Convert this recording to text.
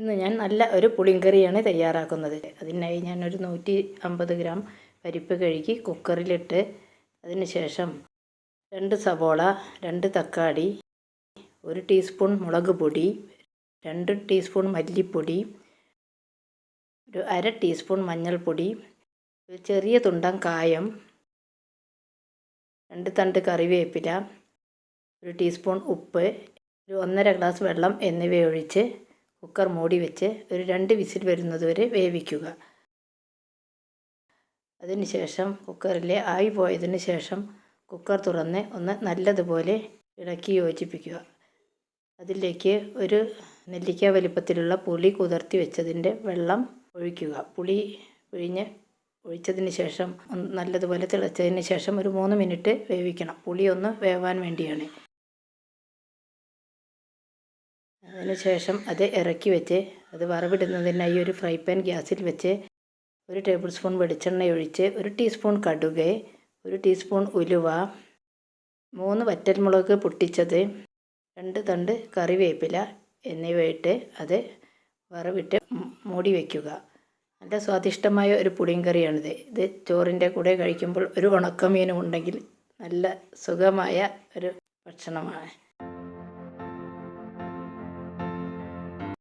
ഇന്ന് ഞാൻ നല്ല ഒരു പുളിങ്കറിയാണ് തയ്യാറാക്കുന്നത്. അതിനായി ഞാനൊരു 150 ഗ്രാം പരിപ്പ് കഴുകി കുക്കറിലിട്ട് അതിന് ശേഷം 2 സവോള, 2 തക്കാളി, 1 ടീസ്പൂൺ മുളക് പൊടി, 2 ടീസ്പൂൺ മല്ലിപ്പൊടി, ഒരു 1/2 ടീസ്പൂൺ മഞ്ഞൾപ്പൊടി, ഒരു ചെറിയ തുണ്ടം കായം, 2 തണ്ട് കറിവേപ്പില, 1 ടീസ്പൂൺ ഉപ്പ്, ഒരു 1.5 ഗ്ലാസ് വെള്ളം എന്നിവയൊഴിച്ച് കുക്കർ മൂടി വെച്ച് ഒരു 2 വിസിൽ വരുന്നതുവരെ വേവിക്കുക. അതിനുശേഷം കുക്കറിലെ ആവി പോയതിന് ശേഷം കുക്കർ തുറന്ന് ഒന്ന് നല്ലതുപോലെ ഇളക്കി യോജിപ്പിക്കുക. അതിലേക്ക് ഒരു നെല്ലിക്ക വലിപ്പത്തിലുള്ള പുളി കുതിർത്തി വെച്ചതിൻ്റെ വെള്ളം ഒഴിക്കുക. പുളി ഒഴിച്ചതിന് ശേഷം നല്ലതുപോലെ തിളച്ചതിന് ശേഷം ഒരു 3 മിനിറ്റ് വേവിക്കണം. പുളി ഒന്ന് വേവാൻ വേണ്ടിയാണ്. അതിനുശേഷം അത് ഇറക്കി വെച്ച് അത് വറവിടുന്നതിനായി ഒരു ഫ്രൈ പാൻ ഗ്യാസിൽ വെച്ച് 1 ടേബിൾ സ്പൂൺ വെളിച്ചെണ്ണ ഒഴിച്ച് 1 ടീസ്പൂൺ കടുക്, 1 ടീസ്പൂൺ ഉലുവ, 3 വറ്റൽമുളക് പൊട്ടിച്ചത്, 2 തണ്ട് കറിവേപ്പില എന്നിവയിട്ട് അത് വറവിട്ട് മൂടി വയ്ക്കുക. നല്ല സ്വാദിഷ്ടമായ ഒരു പുളിങ്കറിയാണിത്. ഇത് ചോറിൻ്റെ കൂടെ കഴിക്കുമ്പോൾ ഒരു ഉണക്കമീനും ഉണ്ടെങ്കിൽ നല്ല സുഖമായ ഒരു ഭക്ഷണമാണ്.